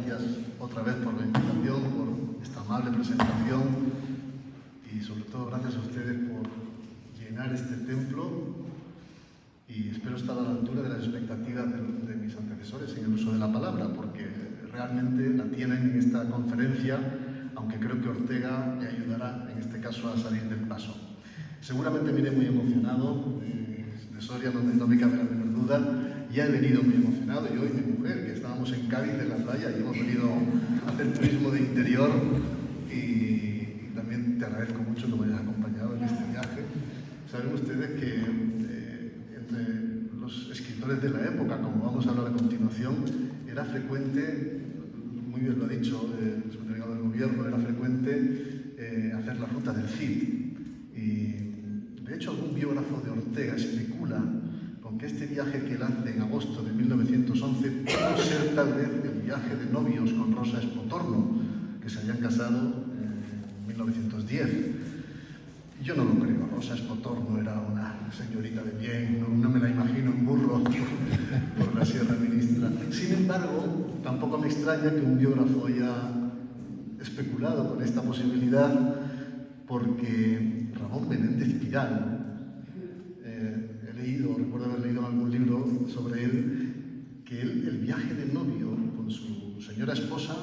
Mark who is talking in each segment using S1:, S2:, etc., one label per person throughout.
S1: gracias otra vez por la invitación, por esta amable presentación y sobre todo gracias a ustedes por llenar este templo y espero estar a la altura de las expectativas de mis antecesores en el uso de la palabra, porque realmente la tienen en esta conferencia, aunque creo que Ortega me ayudará en este caso a salir del paso. Seguramente me iré muy emocionado, de Soria no me cabe la menor duda. Ya he venido muy emocionado, yo y mi mujer, que estábamos en Cádiz en la playa y hemos venido a hacer turismo de interior y también te agradezco mucho que me hayas acompañado en este viaje. Saben ustedes que entre los escritores de la época, como vamos a hablar a continuación, era frecuente, muy bien lo ha dicho el subdelegado del gobierno, era frecuente hacer la ruta del Cid. Y de hecho algún biógrafo de Ortega especula con que este viaje que él hace en agosto de 1911 pudo ser tal vez el viaje de novios con Rosa Espotorno, que se habían casado en 1910. Yo no lo creo, Rosa Espotorno era una señorita de bien, no me la imagino en burro por la Sierra Ministra. Sin embargo, tampoco me extraña que un biógrafo haya especulado con esta posibilidad, porque Ramón Menéndez Pidal, recuerdo haber leído en algún libro sobre él, que el viaje de novio con su señora esposa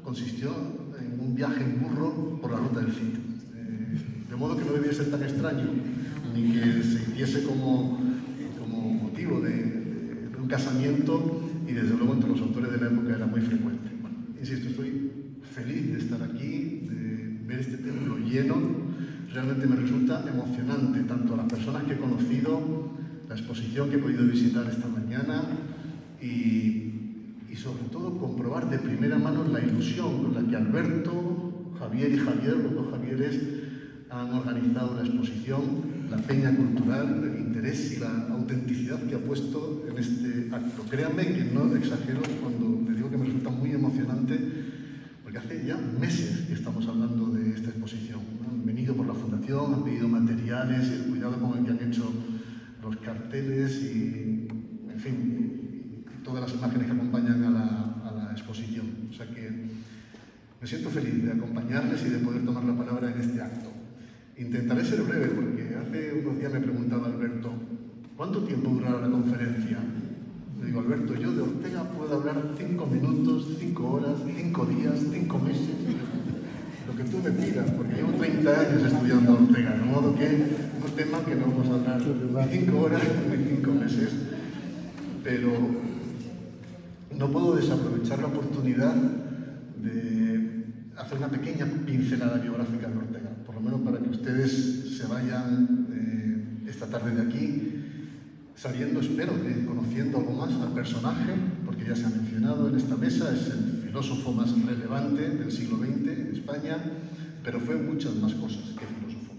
S1: consistió en un viaje en burro por la ruta del Cid. De modo que no debía ser tan extraño, ni que se hiciese como motivo de un casamiento, y desde luego entre los autores de la época era muy frecuente. Bueno, insisto, estoy feliz de estar aquí, de ver este templo lleno. Realmente me resulta emocionante, tanto a las personas que he conocido, la exposición que he podido visitar esta mañana y sobre todo comprobar de primera mano la ilusión con la que Alberto, Javier y Javier, los dos Javieres, han organizado la exposición, la peña cultural, el interés y la autenticidad que ha puesto en este acto. Créanme que no exagero cuando les digo que me resulta muy emocionante, porque hace ya meses que estamos hablando de esta exposición. Han venido por la fundación, han pedido materiales y el cuidado con el que han hecho los carteles y, en fin, todas las imágenes que acompañan a la exposición. O sea que me siento feliz de acompañarles y de poder tomar la palabra en este acto. Intentaré ser breve porque hace unos días me preguntaba Alberto, ¿cuánto tiempo durará la conferencia? Le digo, Alberto, yo de Ortega puedo hablar 5 minutos, 5 horas, 5 días, 5 meses, lo que tú me pidas, porque llevo 30 años estudiando a Ortega, de modo que no tema que no vamos a hablar ni 5 horas ni 5 meses, pero no puedo desaprovechar la oportunidad de hacer una pequeña pincelada biográfica de Ortega, por lo menos para que ustedes se vayan esta tarde de aquí sabiendo, espero, conociendo algo más al personaje, porque ya se ha mencionado en esta mesa, es el filósofo más relevante del siglo XX en España, pero fue muchas más cosas que filósofo.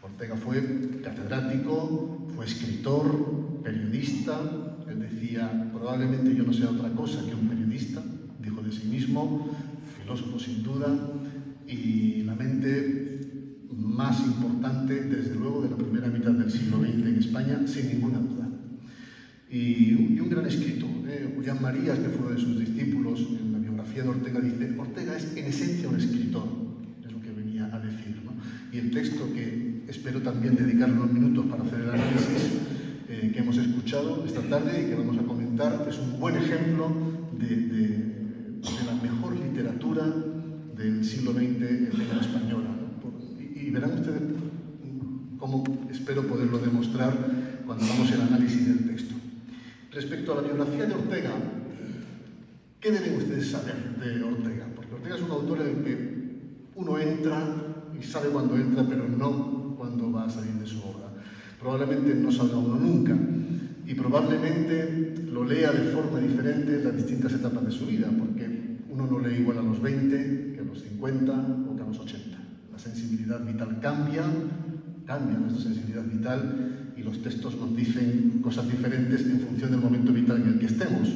S1: Ortega fue catedrático, fue escritor, periodista. Él decía, probablemente yo no sea otra cosa que un periodista, dijo de sí mismo, filósofo sin duda, y la mente más importante, desde luego, de la primera mitad del siglo XX en España, sin ninguna duda. Y un gran escritor, Julián Marías, que fue uno de sus discípulos, en la biografía de Ortega dice, Ortega es en esencia un escritor, es lo que venía a decir, ¿no? Y el texto que espero también dedicarle unos minutos para hacer el análisis que hemos escuchado esta tarde y que vamos a comentar, es un buen ejemplo de la mejor literatura del siglo XX en lengua española, ¿no? Y verán ustedes cómo espero poderlo demostrar cuando hagamos el análisis del texto. Respecto a la biografía de Ortega, ¿qué deben ustedes saber de Ortega? Porque Ortega es un autor en el que uno entra y sabe cuándo entra, pero no cuándo va a salir de su obra. Probablemente no salga uno nunca y probablemente lo lea de forma diferente en las distintas etapas de su vida, porque uno no lee igual a los 20 que a los 50 o que a los 80. La sensibilidad vital cambia nuestra sensibilidad vital y los textos nos dicen cosas diferentes en función del momento vital en el que estemos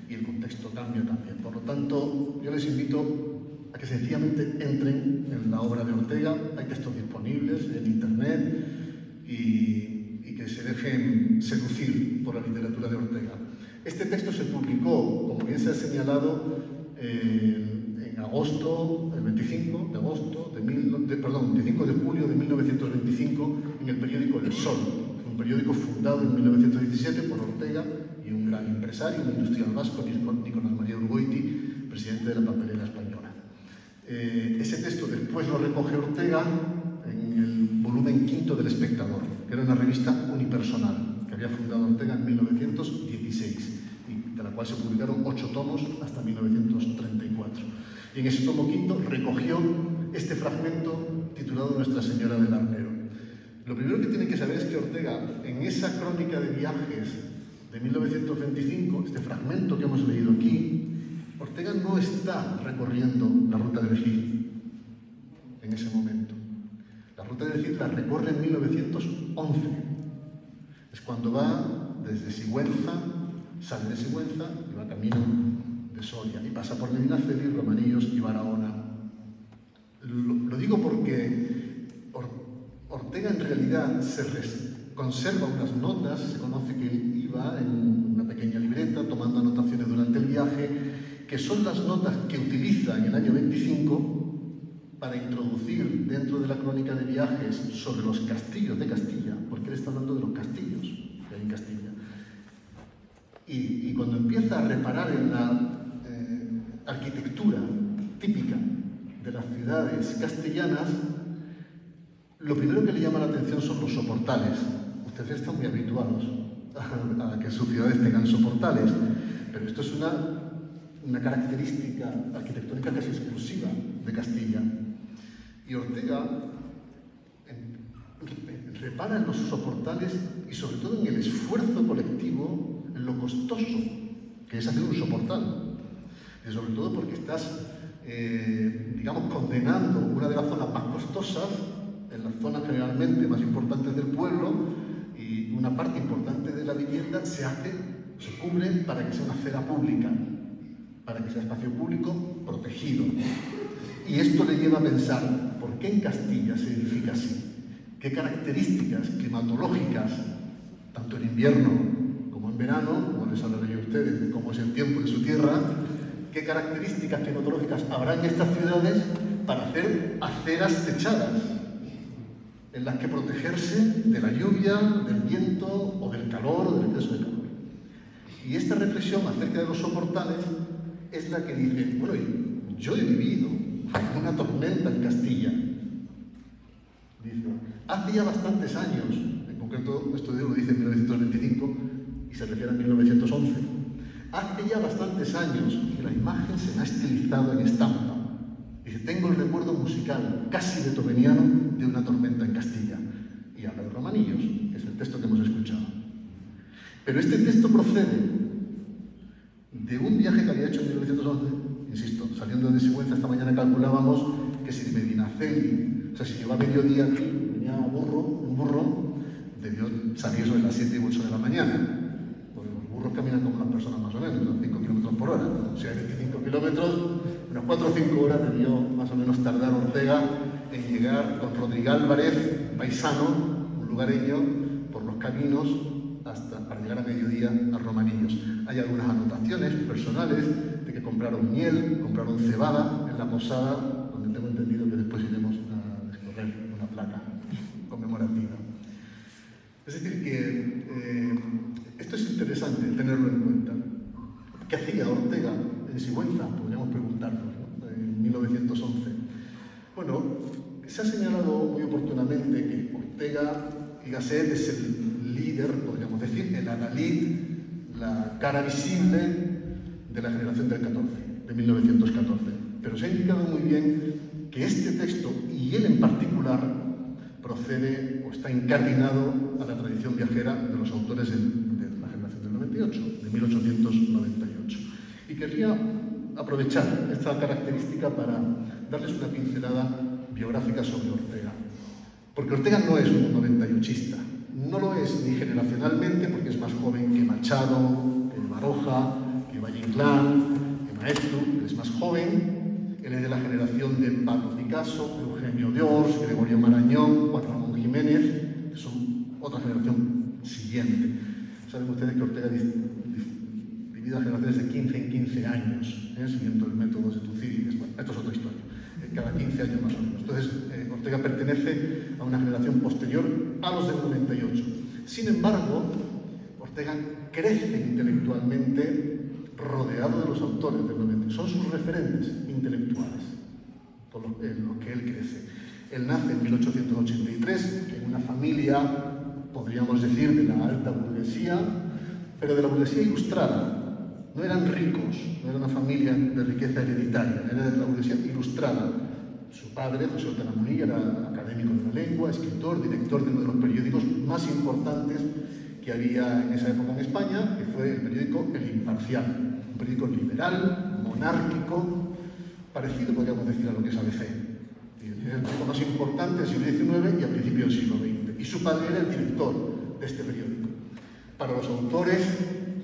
S1: y el contexto cambia también. Por lo tanto, yo les invito a que sencillamente entren en la obra de Ortega. Hay textos disponibles en internet y que se dejen seducir por la literatura de Ortega. Este texto se publicó, como bien se ha señalado, en agosto, el 25 de agosto, 25 de julio de 1925, en el periódico El Sol, un periódico fundado en 1917 por Ortega y un gran empresario, un industrial vasco, Nicolás María Urgoiti, presidente de la papelera española. Ese texto después lo recoge Ortega en el volumen quinto del Espectador, que era una revista unipersonal que había fundado Ortega en 1916 y de la cual se publicaron 8 tomos hasta 1934. Y en ese tomo quinto recogió este fragmento titulado Nuestra Señora del Arnero. Lo primero que tienen que saber es que Ortega, en esa crónica de viajes de 1925, este fragmento que hemos leído aquí, Ortega no está recorriendo la ruta del Gil en ese momento. La ruta del Gil la recorre en 1911. Es cuando va desde Sigüenza, sale de Sigüenza y va camino de Soria y pasa por Medinaceli, Romanillos y Barahona. Lo digo porque Ortega en realidad conserva unas notas, se conoce que él iba en una pequeña libreta tomando anotaciones durante el viaje, que son las notas que utiliza en el año 25 para introducir dentro de la crónica de viajes sobre los castillos de Castilla, porque él está hablando de los castillos que hay en Castilla. Y cuando empieza a reparar en la arquitectura típica de las ciudades castellanas, lo primero que le llama la atención son los soportales. Ustedes están muy habituados a que sus ciudades tengan soportales, pero esto es una característica arquitectónica casi exclusiva de Castilla. Y Ortega repara en los soportales y sobre todo en el esfuerzo colectivo, en lo costoso que es hacer un soportal. Y sobre todo porque estás, digamos, condenando una de las zonas más costosas, en las zonas generalmente más importantes del pueblo, y una parte importante de la vivienda se cubre para que sea una acera pública, para que sea espacio público protegido. Y esto le lleva a pensar, ¿por qué en Castilla se edifica así? ¿Qué características climatológicas, tanto en invierno como en verano, como les hablaré yo a ustedes de cómo es el tiempo en su tierra, qué características climatológicas habrá en estas ciudades para hacer aceras techadas, en las que protegerse de la lluvia, del viento o del calor o del exceso de calor? Y esta reflexión acerca de los soportales es la que dice, bueno, yo he vivido una tormenta en Castilla. Dice, hace ya bastantes años, en concreto esto lo dice en 1925 y se refiere a 1911, hace ya bastantes años que la imagen se me ha estilizado en estampa. Dice, tengo el recuerdo musical casi beethoveniano de una tormenta en Castilla. Y habla de Romanillos, que es el texto que hemos escuchado. Pero este texto procede de un viaje que había hecho en 1911, insisto, saliendo de Sigüenza esta mañana calculábamos que si de Medinaceli, o sea, si lleva mediodía aquí, venía un burro, debió salir sobre las 7 y 8 de la mañana. Porque los burros caminan como las personas más o menos, a 5 kilómetros por hora. O sea, 25 kilómetros, unas 4 o 5 horas debió más o menos tardar Ortega en llegar con Rodrigo Álvarez, paisano, un lugareño, por los caminos para llegar a mediodía a Romanillos. Hay algunas anotaciones personales de que compraron miel, compraron cebada en la posada, donde tengo entendido que después iremos a descorrer una placa conmemorativa. Es decir, que esto es interesante tenerlo en cuenta. ¿Qué hacía Ortega en Sigüenza? Podríamos preguntarnos, ¿no? En 1911. Bueno, se ha señalado muy oportunamente que Ortega y Gasset es el líder, podríamos decir, el adalid, la cara visible de la generación del 14, de 1914. Pero se ha indicado muy bien que este texto, y él en particular, procede o está incardinado a la tradición viajera de los autores de la generación del 98, de 1898. Y querría aprovechar esta característica para darles una pincelada biográfica sobre Ortega. Porque Ortega no es un 98ista. No lo es ni generacionalmente, porque es más joven que Machado, que Baroja, que Valle Inclán, que Maeztu, él es más joven. Él es de la generación de Pablo Picasso, Eugenio d'Ors, Gregorio Marañón, Juan Ramón Jiménez, que son otra generación siguiente. Saben ustedes que Ortega dividido a generaciones de 15 en 15 años, siguiendo el método de Tucídides. Bueno, esto es otra historia, cada 15 años más o menos. Entonces, Ortega pertenece a una generación posterior a los del 98. Sin embargo, Ortega crece intelectualmente rodeado de los autores del 90. Son sus referentes intelectuales, por lo que él crece. Él nace en 1883 en una familia, podríamos decir, de la alta burguesía, pero de la burguesía ilustrada. No eran ricos, no era una familia de riqueza hereditaria, era de la burguesía ilustrada. Su padre, José Ortega Munilla, era académico de la lengua, escritor, director de uno de los periódicos más importantes que había en esa época en España, que fue el periódico El Imparcial, un periódico liberal, monárquico, parecido, podríamos decir, a lo que es ABC. Es el periódico más importante del siglo XIX y a principios del siglo XX. Y su padre era el director de este periódico. Para los autores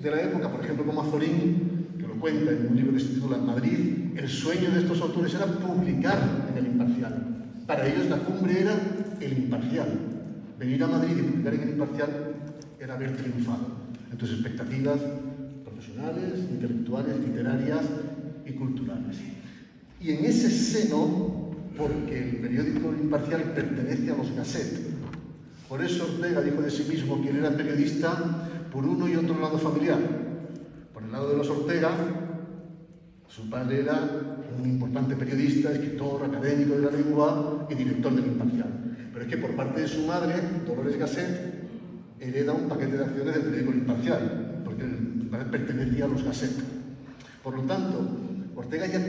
S1: de la época, por ejemplo, como Azorín, que lo cuenta en un libro que se titula Madrid, el sueño de estos autores era publicar en El Imparcial. Para ellos la cumbre era El Imparcial. Venir a Madrid y publicar en El Imparcial era haber triunfado. Entonces, expectativas profesionales, intelectuales, literarias y culturales. Y en ese seno, porque el periódico El Imparcial pertenece a los Gasset, por eso Ortega dijo de sí mismo que él era periodista por uno y otro lado familiar. Por el lado de los Ortega, su padre era un importante periodista, escritor, académico de la lengua y director del Imparcial. Pero es que por parte de su madre, Dolores Gasset, hereda un paquete de acciones del periódico El Imparcial, porque el padre pertenecía a los Gasset. Por lo tanto, Ortega ya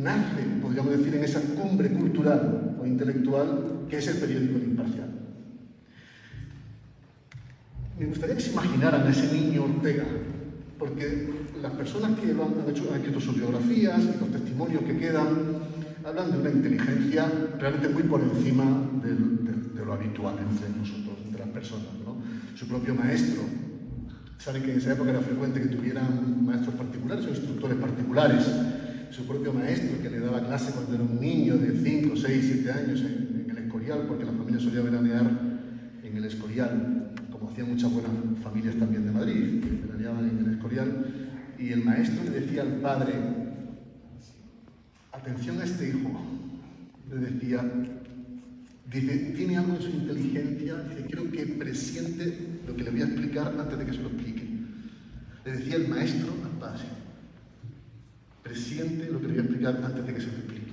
S1: nace, podríamos decir, en esa cumbre cultural o intelectual que es el periódico El Imparcial. Me gustaría que se imaginaran a ese niño Ortega, porque las personas que lo han escrito sus biografías y los testimonios que quedan hablan de una inteligencia realmente muy por encima de lo habitual entre nosotros, entre las personas, ¿no? Su propio maestro, saben que en esa época era frecuente que tuvieran maestros particulares o instructores particulares. Su propio maestro que le daba clase cuando era un niño de 5, 6, 7 años en el Escorial, porque la familia solía veranear en el Escorial, como hacían muchas buenas familias también de Madrid, que veraneaban en el Escorial, y el maestro le decía al padre: atención a este hijo, le decía, dice, tiene algo en su inteligencia, dice, quiero que presiente lo que le voy a explicar antes de que se lo explique. Le decía el maestro al padre: presiente lo que le voy a explicar antes de que se lo explique.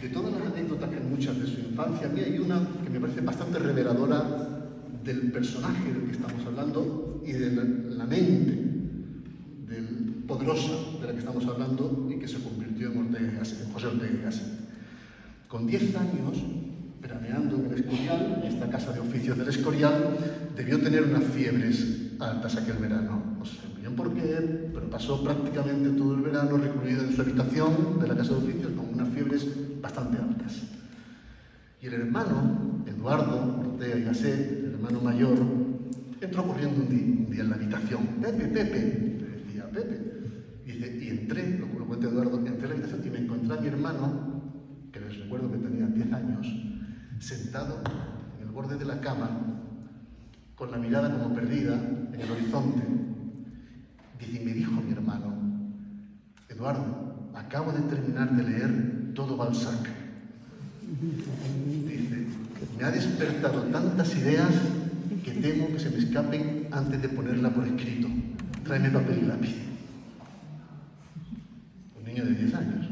S1: De todas las anécdotas que hay muchas de su infancia, a mí hay una que me parece bastante reveladora del personaje del que estamos hablando y de la mente poderosa de la que estamos hablando y que se convirtió en José Ortega y Gasset. Con 10 años, veraneando en el Escorial, en esta casa de oficios del Escorial, debió tener unas fiebres altas aquel verano. No sé bien por qué, pero pasó prácticamente todo el verano recluido en su habitación de la casa de oficios con unas fiebres bastante altas. Y el hermano, Eduardo Ortega y Gasset, el hermano mayor, entró corriendo un día en la habitación. Pepe, le decía Pepe. Dice, y entré, lo cuenta Eduardo, entré en la habitación y me encontré a mi hermano, que les recuerdo que tenía 10 años, sentado en el borde de la cama, con la mirada como perdida en el horizonte. Dice, y me dijo mi hermano: Eduardo, acabo de terminar de leer todo Balzac. Dice, me ha despertado tantas ideas que temo que se me escapen antes de ponerla por escrito. Tráeme papel y lápiz. Un niño de 10 años.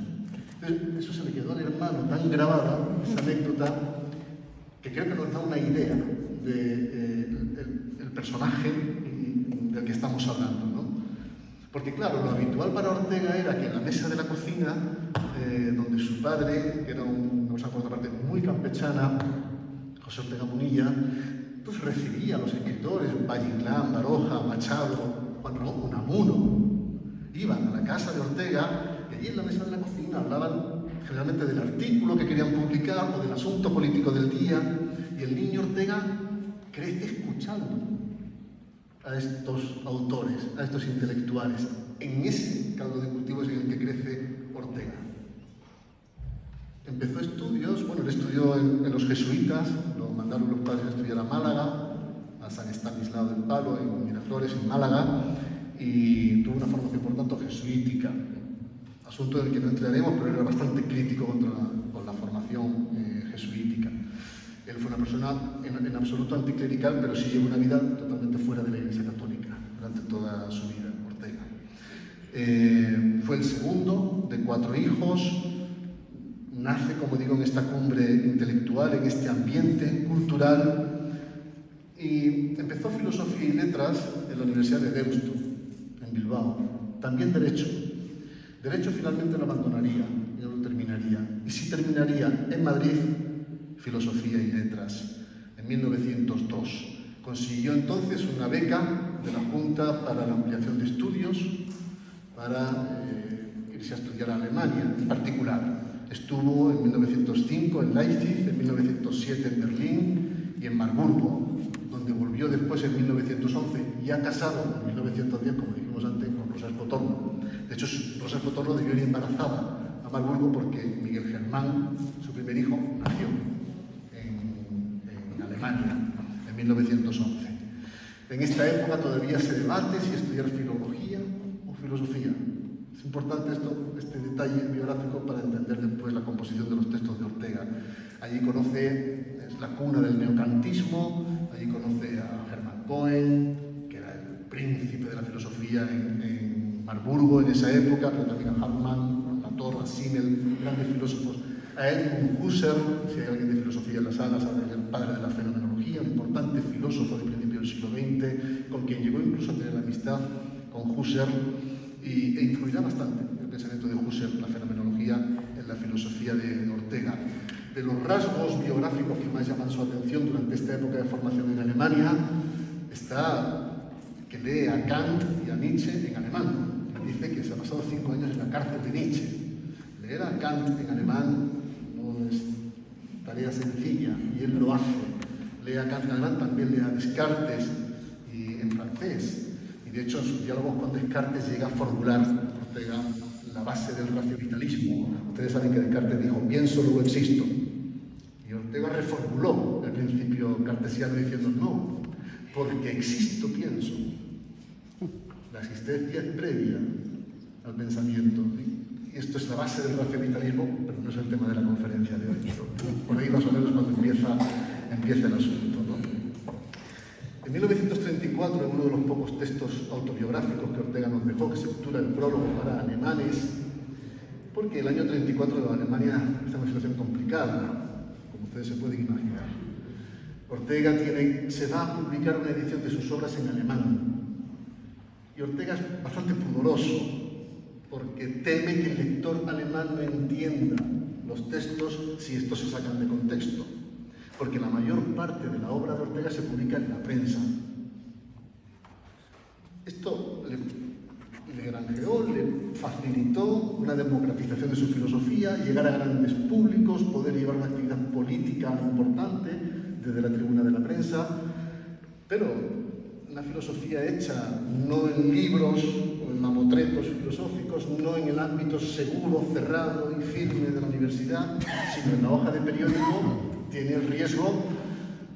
S1: Entonces, eso se le quedó al hermano tan grabada, esa anécdota, que creo que nos da una idea del personaje del que estamos hablando, ¿no? Porque claro, lo habitual para Ortega era que en la mesa de la cocina, donde su padre, que era una persona por otra parte muy campechana, José Ortega Munilla, pues recibía a los escritores, Valle Inclán, Baroja, Machado, Juan Ramón Unamuno. Iban a la casa de Ortega y allí en la mesa de la cocina hablaban generalmente del artículo que querían publicar o del asunto político del día, y el niño Ortega crece escuchando a estos autores, a estos intelectuales. En ese caldo de cultivo es en el que crece Ortega. Empezó estudios, bueno, él estudió en los jesuitas, lo mandaron los padres a estudiar a Málaga, a San Estanislao del Palo, en Miraflores, en Málaga, y tuvo una formación, por tanto, jesuítica, asunto del que no entraremos, pero era bastante crítico con la formación jesuítica. Él fue una persona en absoluto anticlerical, pero sí llevó una vida totalmente fuera de la Iglesia Católica durante toda su vida, Ortega. Fue el segundo de 4 hijos, nace, como digo, en esta cumbre intelectual, en este ambiente cultural, y empezó filosofía y letras en la Universidad de Deusto, en Bilbao, también derecho. Derecho finalmente lo abandonaría y no lo terminaría, y sí terminaría en Madrid filosofía y letras en 1902. Consiguió entonces una beca de la Junta para la ampliación de estudios para irse a estudiar a Alemania en particular. Estuvo en 1905 en Leipzig, en 1907 en Berlín y en Marburgo, donde volvió después en 1911, ya casado en 1910, como dijimos antes, con Rosa Espotorno. De hecho, Rosa Espotorno debió ir embarazada a Marburgo porque Miguel Germán, su primer hijo, nació en Alemania en 1911. En esta época todavía se debate si estudiar filología o filosofía. Es importante este detalle biográfico para entender después la composición de los textos de Ortega. Allí conoce, es la cuna del neocantismo, allí conoce a Hermann Cohen, que era el príncipe de la filosofía en Marburgo en esa época, pero también a Hartmann, a Latour, a Simmel, grandes filósofos. A Edmund Husserl, si hay alguien de filosofía en la sala, sabe que es el padre de la fenomenología, un importante filósofo de principios del siglo XX, con quien llegó incluso a tener amistad con Husserl, e influirá bastante el pensamiento de Husserl, la fenomenología, en la filosofía de Ortega. De los rasgos biográficos que más llaman su atención durante esta época de formación en Alemania está que lee a Kant y a Nietzsche en alemán. Dice que se ha pasado 5 años en la cárcel de Nietzsche. Leer a Kant en alemán no es tarea sencilla, y él lo hace. Lee a Kant en alemán, también lee a Descartes y en francés. De hecho, en sus diálogos con Descartes llega a formular Ortega la base del racionalismo. Ustedes saben que Descartes dijo, pienso, luego existo. Y Ortega reformuló el principio cartesiano diciendo, no, porque existo, pienso. La existencia es previa al pensamiento. Y esto es la base del racionalismo, pero no es el tema de la conferencia de hoy. Por ahí más o menos cuando empieza el asunto, ¿no? En 1934, en uno de los pocos textos autobiográficos que Ortega nos dejó, que se titula El prólogo para alemanes, porque el año 34 Alemania está en una situación complicada, como ustedes se pueden imaginar. Ortega se va a publicar una edición de sus obras en alemán, y Ortega es bastante pudoroso, porque teme que el lector alemán no entienda los textos si estos se sacan de contexto. Porque la mayor parte de la obra de Ortega se publica en la prensa. Esto le granjeó, le facilitó una democratización de su filosofía, llegar a grandes públicos, poder llevar una actividad política importante desde la tribuna de la prensa, pero una filosofía hecha no en libros o en mamotretos filosóficos, no en el ámbito seguro, cerrado y firme de la universidad, sino en la hoja de periódico, tiene el riesgo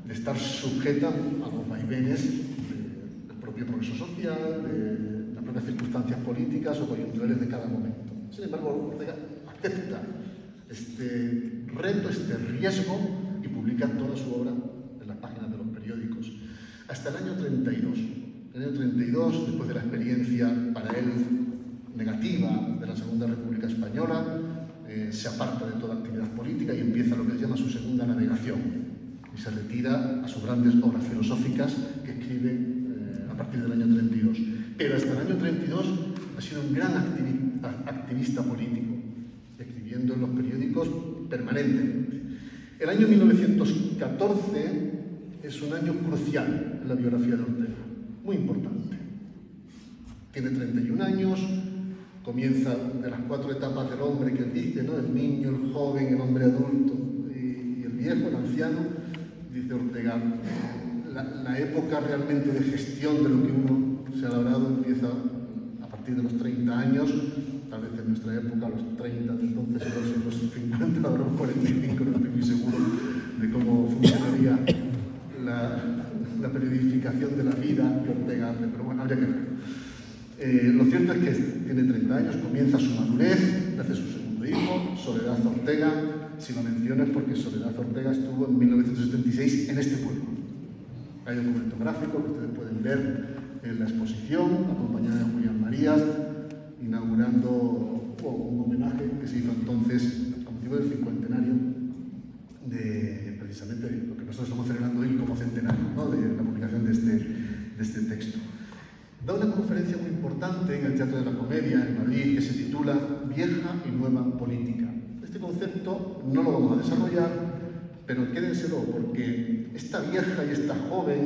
S1: de estar sujeta a los vaivenes del propio progreso social, de las propias circunstancias políticas o coyunturales de cada momento. Sin embargo, Ortega acepta este reto, este riesgo, y publica toda su obra en las páginas de los periódicos. Hasta el año 32. En el año 32, después de la experiencia para él negativa de la Segunda República Española, se aparta de toda actividad política y empieza lo que él llama su segunda navegación, y se retira a sus grandes obras filosóficas que escribe a partir del año 32. Pero hasta el año 32 ha sido un gran activista político, escribiendo en los periódicos permanentemente. El año 1914 es un año crucial en la biografía de Ortega, muy importante. Tiene 31 años, comienza de las 4 etapas del hombre que él dice, ¿no? El niño, el joven, el hombre adulto y el viejo, el anciano. Dice Ortega, la época realmente de gestión de lo que uno se ha labrado empieza a partir de los 30 años, tal vez en nuestra época, los 30, entonces los 50, ahora los 45, no estoy muy seguro de cómo funcionaría la periodificación de la vida que Ortega hace, pero bueno, habría que ver. Lo cierto es que tiene 30 años, comienza su madurez, nace su segundo hijo, Soledad Ortega. Si lo menciono es porque Soledad Ortega estuvo en 1976 en este pueblo. Hay un documento gráfico que ustedes pueden ver en la exposición, acompañada de Julián Marías, inaugurando un homenaje que se hizo entonces con motivo del cincuentenario de precisamente lo que nosotros estamos celebrando hoy como centenario, ¿no?, de la publicación de este texto. Da una conferencia muy importante en el Teatro de la Comedia en Madrid que se titula Vieja y Nueva Política. Este concepto no lo vamos a desarrollar, pero quédenselo, porque esta vieja y esta joven,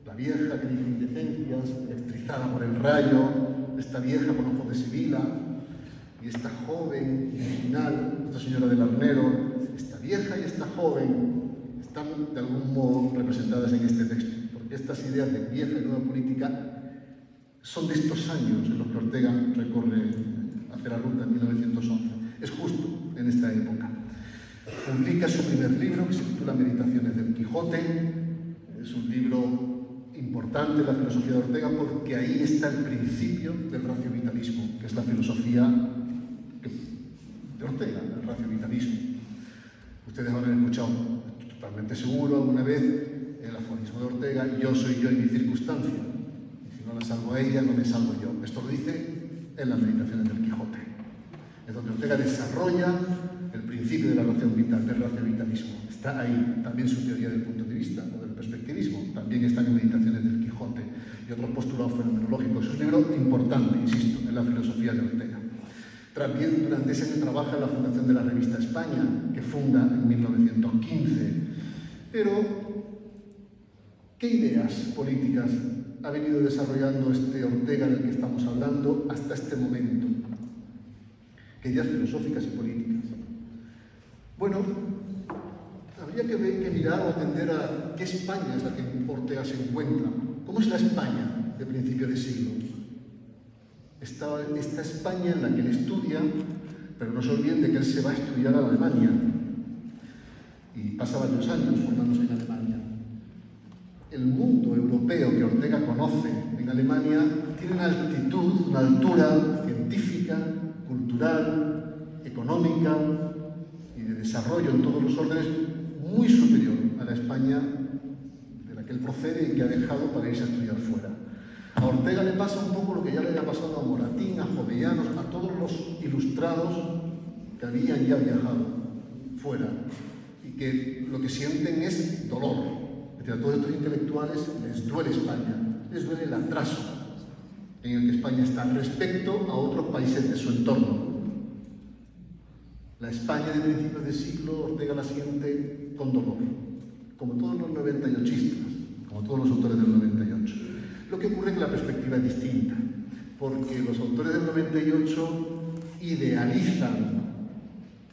S1: la vieja que dice indecencias, electrizada por el rayo, esta vieja con ojos de sibila, y esta joven original, esta señora del Arnero, esta vieja y esta joven están de algún modo representadas en este texto, porque estas ideas de vieja y nueva política son de estos años en los que Ortega recorre hacia la ruta en 1911. Es justo en esta época. Publica su primer libro, que se titula Meditaciones del Quijote. Es un libro importante en la filosofía de Ortega porque ahí está el principio del raciovitalismo, que es la filosofía de Ortega, el raciovitalismo. Ustedes habrán escuchado, totalmente seguro, alguna vez el aforismo de Ortega: yo soy yo y mi circunstancia. Si no la salvo a ella, no me salvo yo. Esto lo dice en las Meditaciones del Quijote. Es donde Ortega desarrolla el principio de la ración vital, del raciovitalismo. Está ahí también su teoría del punto de vista o del perspectivismo. También están en Meditaciones del Quijote y otros postulados fenomenológicos. Es un libro importante, insisto, en la filosofía de Ortega. También durante ese año trabaja en la fundación de la revista España, que funda en 1915. Pero, ¿qué ideas políticas ha venido desarrollando este Ortega del que estamos hablando hasta este momento? ¿Qué ideas filosóficas y políticas? Bueno, habría que mirar o atender a qué España es la que Ortega se encuentra. ¿Cómo es la España de principio de siglo? Esta España en la que él estudia, pero no se olviden de que él se va a estudiar a Alemania y pasa varios años formándose en Alemania. El mundo europeo que Ortega conoce en Alemania tiene una altitud, una altura científica, cultural, económica y de desarrollo en todos los órdenes muy superior a la España de la que él procede y que ha dejado para irse a estudiar fuera. A Ortega le pasa un poco lo que ya le había pasado a Moratín, a Jovellanos, a todos los ilustrados que habían ya viajado fuera y que lo que sienten es dolor. Es decir, a todos estos intelectuales les duele España, les duele el atraso en el que España está respecto a otros países de su entorno. La España de principios de siglo, Ortega la siente con dolor, como todos los 98istas, como todos los autores del 98. Lo que ocurre es que la perspectiva es distinta, porque los autores del 98 idealizan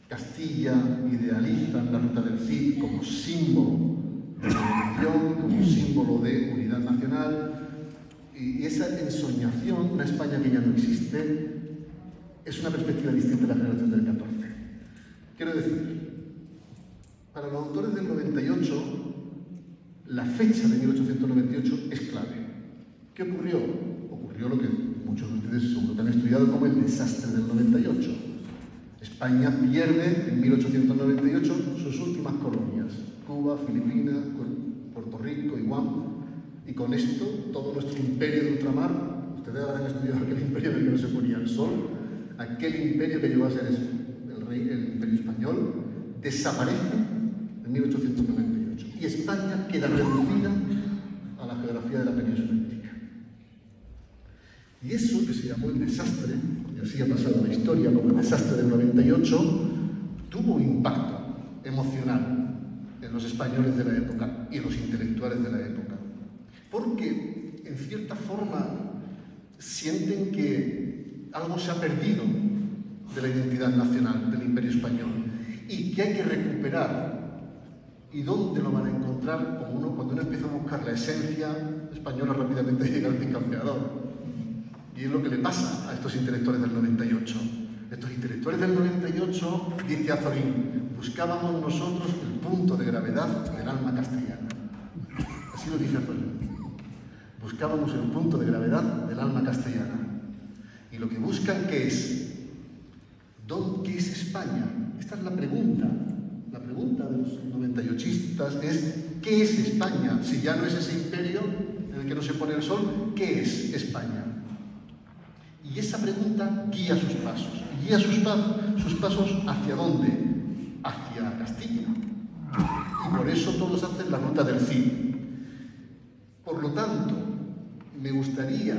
S1: Castilla, idealizan la Ruta del Cid como símbolo de revolución, como símbolo de unidad nacional, y esa ensoñación, una España que ya no existe, es una perspectiva distinta a la generación del 14. Quiero decir, para los autores del 98, la fecha de 1898 es clave. ¿Qué ocurrió? Ocurrió lo que muchos de ustedes seguro que han estudiado como el desastre del 98. España pierde en 1898 sus últimas colonias, Cuba, Filipinas, Puerto Rico y Guam, y con esto todo nuestro imperio de ultramar, ustedes habrán estudiado aquel imperio en el que no se ponía el sol, aquel imperio que llegó a ser el imperio español, desaparece en 1898 y España queda reducida a la geografía de la península ibérica. Y eso, que se llamó el desastre, y así ha pasado la historia como el desastre del 98, tuvo un impacto emocional en los españoles de la época y en los intelectuales de la época. Porque, en cierta forma, sienten que algo se ha perdido de la identidad nacional del Imperio Español y que hay que recuperar. ¿Y dónde lo van a encontrar? Cuando uno empieza a buscar la esencia española, rápidamente llega al campeador. Y es lo que le pasa a estos intelectuales del 98. Estos intelectuales del 98, dice Azorín, buscábamos nosotros el punto de gravedad del alma castellana. Así lo dice Azorín. buscábamos el punto de gravedad del alma castellana. Y lo que buscan, ¿qué es? ¿Qué es España? Esta es la pregunta. La pregunta de los 98istas es, ¿qué es España? Si ya no es ese imperio en el que no se pone el sol, ¿qué es España? Y esa pregunta guía sus pasos. Guía sus pasos ¿hacia dónde? Hacia Castilla. Y por eso todos hacen la ruta del Cid. Por lo tanto, me gustaría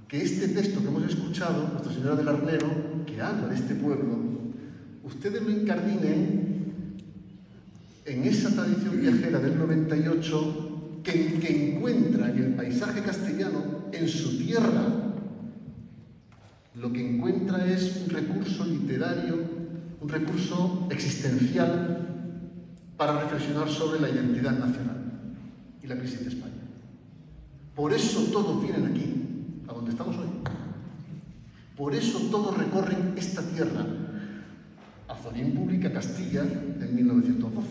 S1: que este texto que hemos escuchado, Nuestra Señora del Arnero, que habla de este pueblo, ustedes lo incardinen en esa tradición viajera del 98 que encuentra en el paisaje castellano, en su tierra, lo que encuentra es un recurso literario, un recurso existencial para reflexionar sobre la identidad nacional y la crisis de España. Por eso todos vienen aquí, a donde estamos hoy. Por eso todos recorren esta tierra. Azorín publica Castilla en 1912,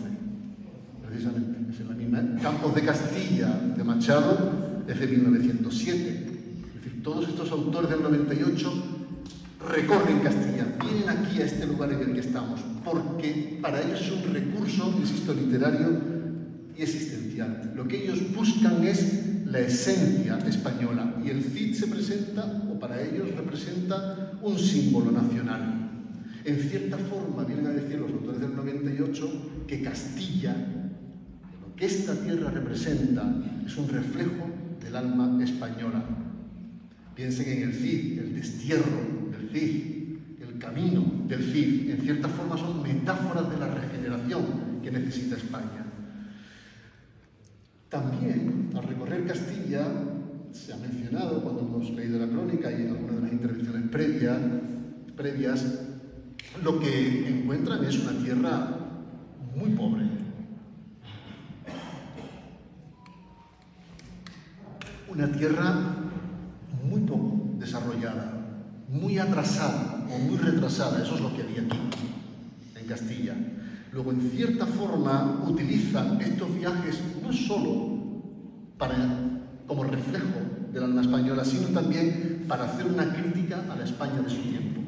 S1: precisamente. Es en la misma. Campos de Castilla, de Machado, es de 1907. Es decir, todos estos autores del 98 recorren Castilla, vienen aquí a este lugar en el que estamos, porque para ellos es un recurso, insisto, literario y existencial. Lo que ellos buscan es la esencia española, y el Cid se presenta, o para ellos representa, un símbolo nacional. En cierta forma vienen a decir los autores del 98 que Castilla, lo que esta tierra representa, es un reflejo del alma española. Piensen en el Cid, el destierro del Cid, el camino del Cid. En cierta forma son metáforas de la regeneración que necesita España. También, al recorrer Castilla, se ha mencionado cuando hemos leído la crónica y en algunas de las intervenciones previas, lo que encuentran es una tierra muy pobre. Una tierra muy poco desarrollada, muy atrasada o muy retrasada. Eso es lo que había aquí, en Castilla. Luego, en cierta forma, utilizan estos viajes no solo como reflejo del alma española, sino también para hacer una crítica a la España de su tiempo.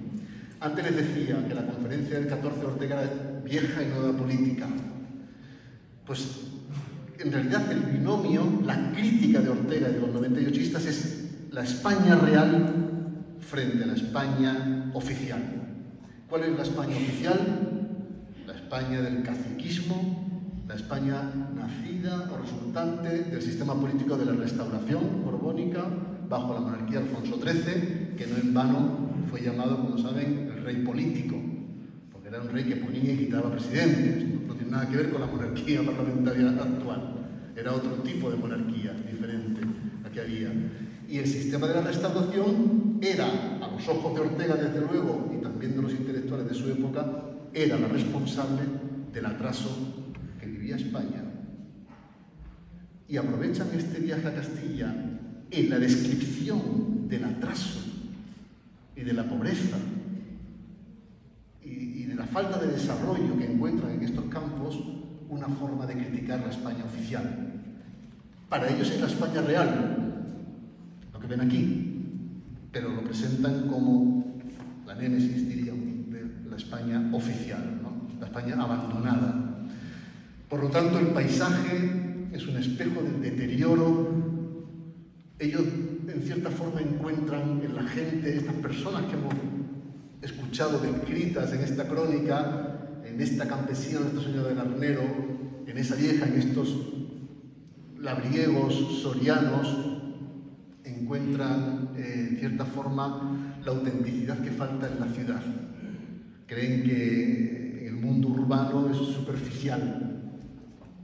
S1: Antes les decía que la conferencia del 14 de Ortega era vieja y nueva política. Pues, en realidad, el binomio, la crítica de Ortega y de los 98istas es la España real frente a la España oficial. ¿Cuál es la España oficial? La España del caciquismo, la España nacida o resultante del sistema político de la Restauración borbónica bajo la monarquía de Alfonso XIII, que no en vano fue llamado, como saben, el rey político, porque era un rey que ponía y quitaba presidentes. No tiene nada que ver con la monarquía parlamentaria actual. Era otro tipo de monarquía, diferente a la que había. Y el sistema de la Restauración era, a los ojos de Ortega desde luego, y también de los intelectuales de su época, era la responsable del atraso que vivía España. Y aprovechan este viaje a Castilla en la descripción del atraso y de la pobreza y de la falta de desarrollo que encuentran en estos campos, una forma de criticar la España oficial. Para ellos es la España real, lo que ven aquí, pero lo presentan como la némesis, diríamos, de la España oficial, ¿no? La España abandonada. Por lo tanto, el paisaje es un espejo del deterioro. Ellos, en cierta forma, encuentran en la gente, estas personas que hemos escuchado descritas en esta crónica, en esta campesina, Nuestra Señora del Arnero, en esa vieja, en estos labriegos sorianos, encuentran, en cierta forma, la autenticidad que falta en la ciudad. Creen que en el mundo urbano es superficial,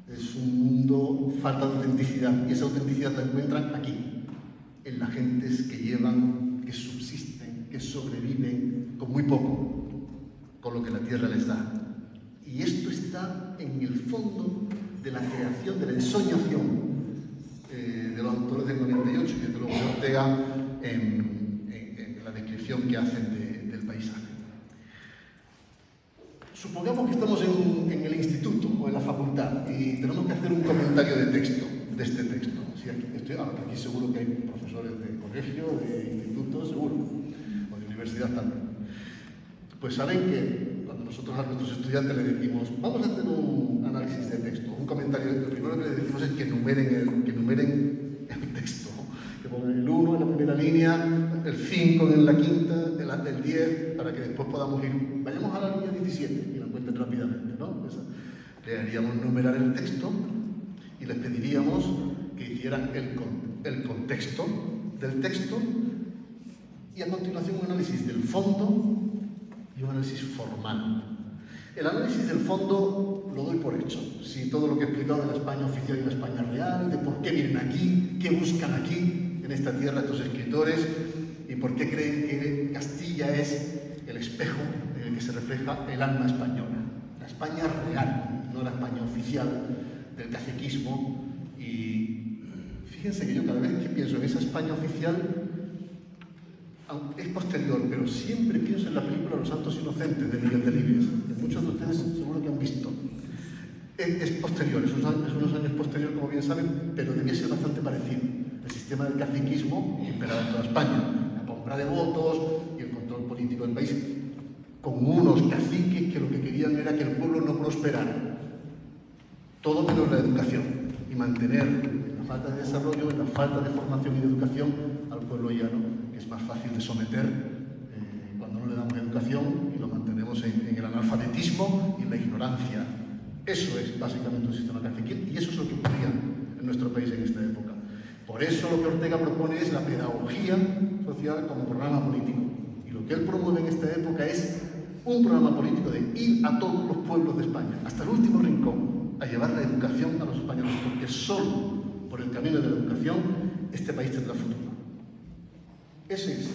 S1: es un mundo falta de autenticidad, y esa autenticidad la encuentran aquí, en las gentes que llevan, que subsisten, que sobreviven con muy poco, con lo que la tierra les da. Y esto está en el fondo de la creación, de la ensoñación de los autores del 98 y desde luego de Ortega en la descripción que hacen del paisaje. Supongamos que estamos en el instituto o en la facultad y tenemos que hacer un comentario de texto, de este texto. Sí, aquí seguro que hay profesores de colegio, de instituto, seguro, o de universidad también. Pues saben que cuando nosotros a nuestros estudiantes les decimos vamos a hacer un análisis de texto, un comentario, lo primero que les decimos es que numeren el texto, que pongan el 1 en la primera línea, el 5 en la quinta, el 10, para que después podamos ir, vayamos a la línea 17 y la encuentren rápidamente, ¿no? Le haríamos numerar el texto y les pediríamos que hicieran el contexto del texto y a continuación un análisis del fondo y un análisis formal. El análisis del fondo lo doy por hecho. Si todo lo que he explicado de la España oficial y la España real, de por qué vienen aquí, qué buscan aquí, en esta tierra, estos escritores, y por qué creen que Castilla es el espejo en el que se refleja el alma española. La España real, no la España oficial del caciquismo. Y fíjense que yo cada vez que pienso en esa España oficial, es posterior, pero siempre pienso en la película Los Santos Inocentes de Miguel Delibes, que muchos de ustedes seguro que han visto. Es posterior, es unos años posterior, como bien saben, pero debía ser bastante parecido. El sistema del caciquismo imperaba en toda España, la compra de votos y el control político del país, con unos caciques que lo que querían era que el pueblo no prosperara. Todo menos la educación y mantener en la falta de desarrollo, en la falta de formación y de educación al pueblo llano, que es más fácil de someter cuando no le damos educación y lo mantenemos en el analfabetismo y en la ignorancia. Eso es básicamente un sistema caciquil y eso es lo que ocurría en nuestro país en esta época. Por eso lo que Ortega propone es la pedagogía social como programa político. Y lo que él promueve en esta época es un programa político de ir a todos los pueblos de España, hasta el último rincón, a llevar la educación a los españoles, porque solo por el camino de la educación este país tendrá futuro. Esa es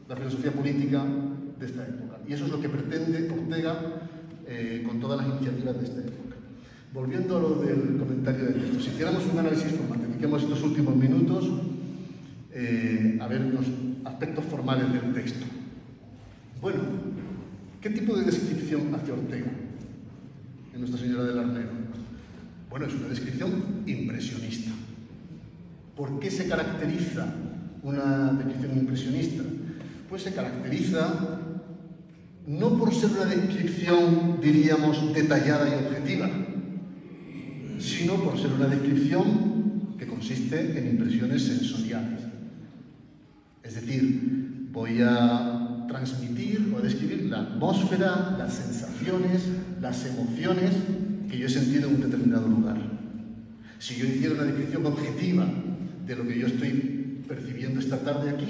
S1: la filosofía política de esta época. Y eso es lo que pretende Ortega con todas las iniciativas de esta época. Volviendo a lo del comentario de texto, si hiciéramos un análisis formal, dediquemos estos últimos minutos a ver los aspectos formales del texto. Bueno, ¿qué tipo de descripción hace Ortega en Nuestra Señora del Arnero? Bueno, es una descripción impresionista. ¿Por qué se caracteriza una descripción impresionista? Pues se caracteriza no por ser una descripción, diríamos, detallada y objetiva, sino por ser una descripción que consiste en impresiones sensoriales. Es decir, voy a transmitir o a describir la atmósfera, las sensaciones, las emociones que yo he sentido en un determinado lugar. Si yo hiciera una descripción objetiva de lo que yo estoy percibiendo esta tarde aquí,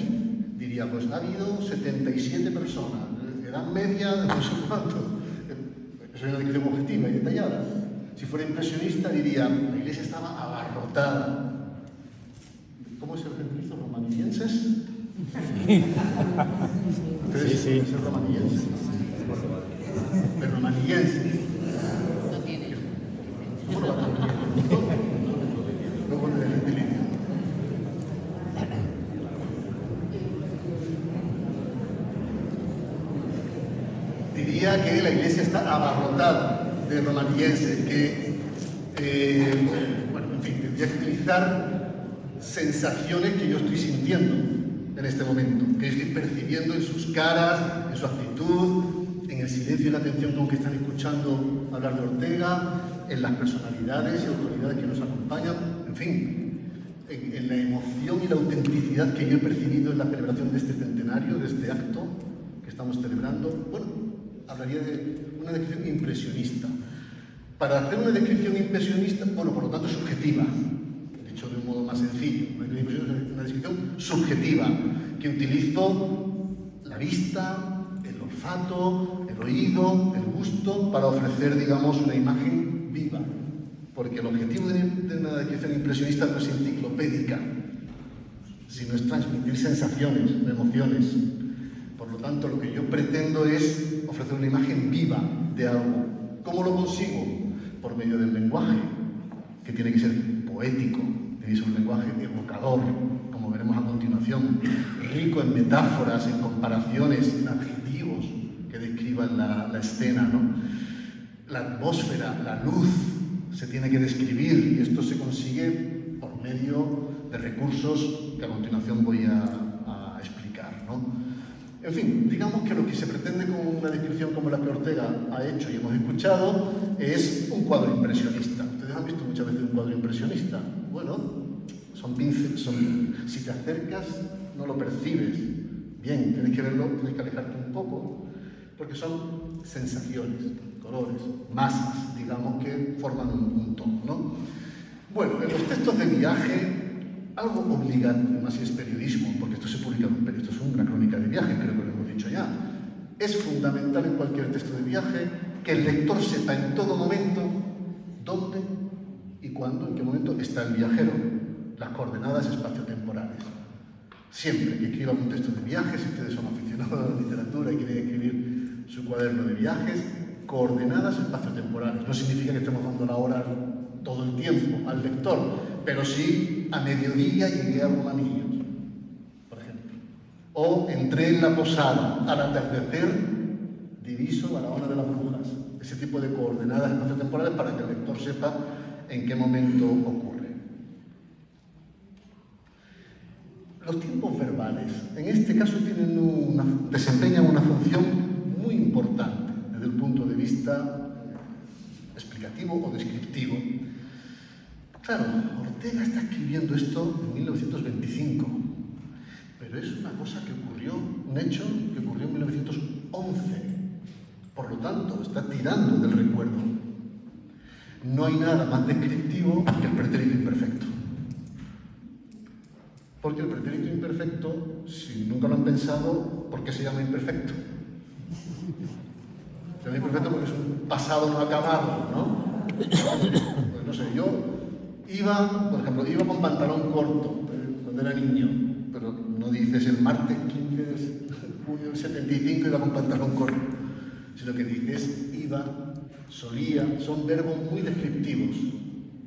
S1: diría, pues ha habido 77 personas, edad media de no sé cuánto. Eso es una descripción objetiva y detallada. Si fuera impresionista diría, la iglesia estaba abarrotada. ¿Cómo es el gentilicio? ¿Romanillenses? ¿Ustedes sí, ser romanillenses? ¿De romanillenses?
S2: No tiene.
S1: ¿Cómo lo van a tener? No con el gentilicio. Diría que la iglesia está abarrotada de romanillenses, que, bueno, en fin, tendría que utilizar sensaciones que yo estoy sintiendo en este momento, que yo estoy percibiendo en sus caras, en su actitud, en el silencio y la atención con que están escuchando hablar de Ortega, en las personalidades y autoridades que nos acompañan, en fin, en la emoción y la autenticidad que yo he percibido en la celebración de este centenario, de este acto que estamos celebrando. Bueno, hablaría de una descripción impresionista. Para hacer una descripción impresionista, bueno, por lo tanto subjetiva, dicho de un modo más sencillo, una descripción subjetiva, que utilizo la vista, el olfato, el oído, el gusto, para ofrecer, digamos, una imagen viva. Porque el objetivo de una descripción impresionista no es enciclopédica, sino es transmitir sensaciones, emociones. Por lo tanto, lo que yo pretendo es ofrecer una imagen viva de algo. ¿Cómo lo consigo? Por medio del lenguaje, que tiene que ser poético, tiene que ser un lenguaje evocador, como veremos a continuación, rico en metáforas, en comparaciones, en adjetivos que describan la escena, ¿no? La atmósfera, la luz, se tiene que describir, y esto se consigue por medio de recursos que a continuación voy a explicar, ¿no? En fin, digamos que lo que se pretende con una descripción como la que Ortega ha hecho y hemos escuchado es un cuadro impresionista. ¿Ustedes han visto muchas veces un cuadro impresionista? Bueno, son pinceles, si te acercas no lo percibes bien, tienes que verlo, tienes que alejarte un poco, porque son sensaciones, colores, masas, digamos, que forman un tono, ¿no? Bueno, en los textos de viaje, algo obligatorio, más si es periodismo, porque esto se publica en un periódico, esto es una crónica de viaje, creo que lo hemos dicho ya. Es fundamental en cualquier texto de viaje que el lector sepa en todo momento dónde y cuándo, en qué momento está el viajero, las coordenadas espaciotemporales. Siempre que escriba un texto de viaje, si ustedes son aficionados a la literatura y quieren escribir su cuaderno de viajes, coordenadas espaciotemporales. No significa que estemos dando la hora todo el tiempo al lector, pero sí a mediodía llegué a Romanillos, por ejemplo. O entré en la posada, al atardecer diviso Barahona de las Brujas. Ese tipo de coordenadas espaciotemporales para que el lector sepa en qué momento ocurre. Los tiempos verbales, en este caso, desempeñan una función muy importante desde el punto de vista explicativo o descriptivo. Claro, Ortega está escribiendo esto en 1925, pero es una cosa que ocurrió, un hecho que ocurrió en 1911. Por lo tanto, está tirando del recuerdo. No hay nada más descriptivo que el pretérito imperfecto. Porque el pretérito imperfecto, si nunca lo han pensado, ¿por qué se llama imperfecto? Se llama imperfecto porque es un pasado no acabado, ¿no? Pues no sé, yo por ejemplo, iba con pantalón corto cuando era niño, pero no dices el martes 15 de junio del 75 iba con pantalón corto, sino que dices iba, solía, son verbos muy descriptivos,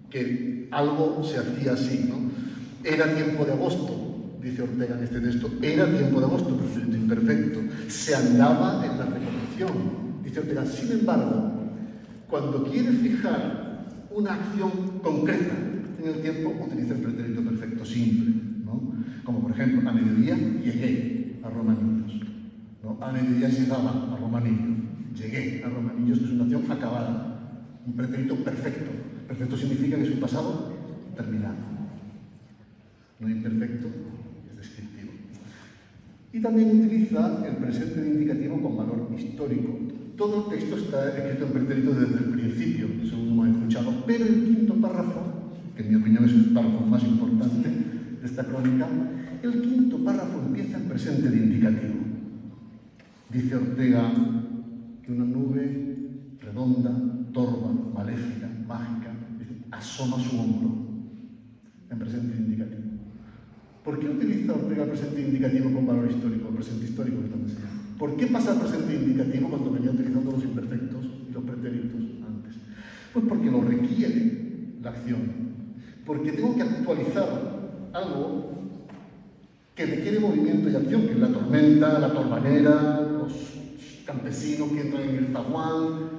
S1: que algo se hacía así, ¿no? Era tiempo de agosto, dice Ortega en este texto, era tiempo de agosto, pretérito imperfecto, se andaba en la recolección, dice Ortega. Sin embargo, cuando quiere fijar una acción concreta en el tiempo, utiliza el pretérito perfecto simple, ¿no? Como por ejemplo, a mediodía llegué a Romanillos, ¿no? A mediodía llegaba a Romanillos, llegué a Romanillos, que es una acción acabada, un pretérito perfecto. Perfecto significa que es un pasado terminado, no imperfecto, es descriptivo. Y también utiliza el presente de indicativo con valor histórico. Todo el texto está escrito en pretérito desde el principio, según hemos escuchado, pero el quinto párrafo, que en mi opinión es el párrafo más importante de esta crónica, el quinto párrafo empieza en presente de indicativo. Dice Ortega que una nube redonda, torva, maléfica, mágica, asoma su hombro en presente de indicativo. ¿Por qué utiliza Ortega el presente indicativo con valor histórico, el presente histórico que también se llama? ¿Por qué pasa al presente indicativo cuando venía utilizando los imperfectos y los pretéritos antes? Pues porque lo requiere la acción. Porque tengo que actualizar algo que requiere movimiento y acción, que es la tormenta, la torbanera, los campesinos que entran en el zaguán.